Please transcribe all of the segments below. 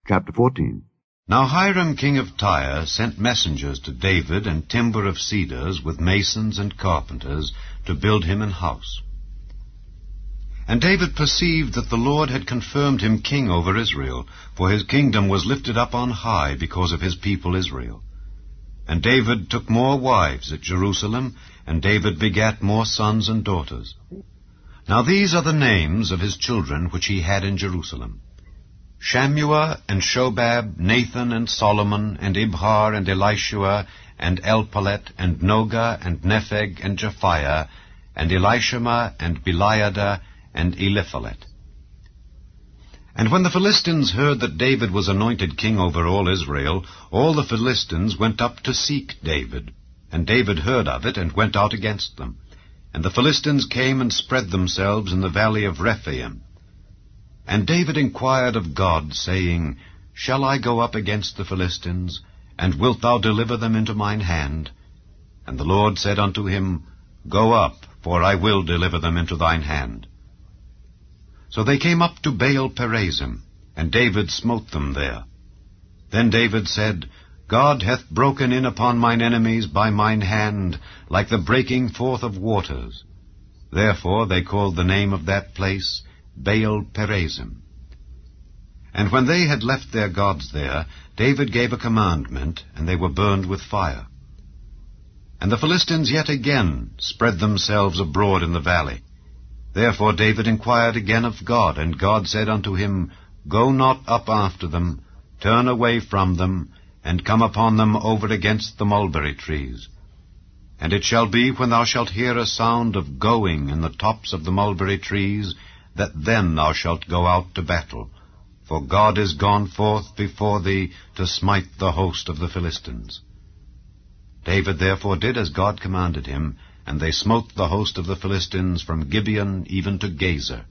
Chapter 14. Now Hiram king of Tyre sent messengers to David and timber of cedars with masons and carpenters to build him an house. And David perceived that the Lord had confirmed him king over Israel, for his kingdom was lifted up on high because of his people Israel. And David took more wives at Jerusalem, and David begat more sons and daughters. Now these are the names of his children which he had in Jerusalem: Shammua and Shobab, Nathan and Solomon, and Ibhar and Elishua, and Elpalet, and Noga, and Nepheg, and Japhiah, and Elishama, and Beliada, and Eliphalet. And when the Philistines heard that David was anointed king over all Israel, all the Philistines went up to seek David. And David heard of it, and went out against them. And the Philistines came and spread themselves in the valley of Rephaim. And David inquired of God, saying, Shall I go up against the Philistines? And wilt thou deliver them into mine hand? And the Lord said unto him, Go up, for I will deliver them into thine hand. So they came up to Baal-perazim, and David smote them there. Then David said, God hath broken in upon mine enemies by mine hand, like the breaking forth of waters. Therefore they called the name of that place Baal-perazim. And when they had left their gods there, David gave a commandment, and they were burned with fire. And the Philistines yet again spread themselves abroad in the valley. Therefore David inquired again of God, and God said unto him, Go not up after them, turn away from them, and come upon them over against the mulberry trees. And it shall be, when thou shalt hear a sound of going in the tops of the mulberry trees, that then thou shalt go out to battle. For God is gone forth before thee to smite the host of the Philistines. David therefore did as God commanded him, and they smote the host of the Philistines from Gibeon even to Gazer.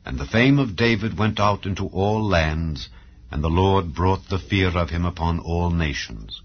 And the fame of David went out into all lands, and the Lord brought the fear of him upon all nations.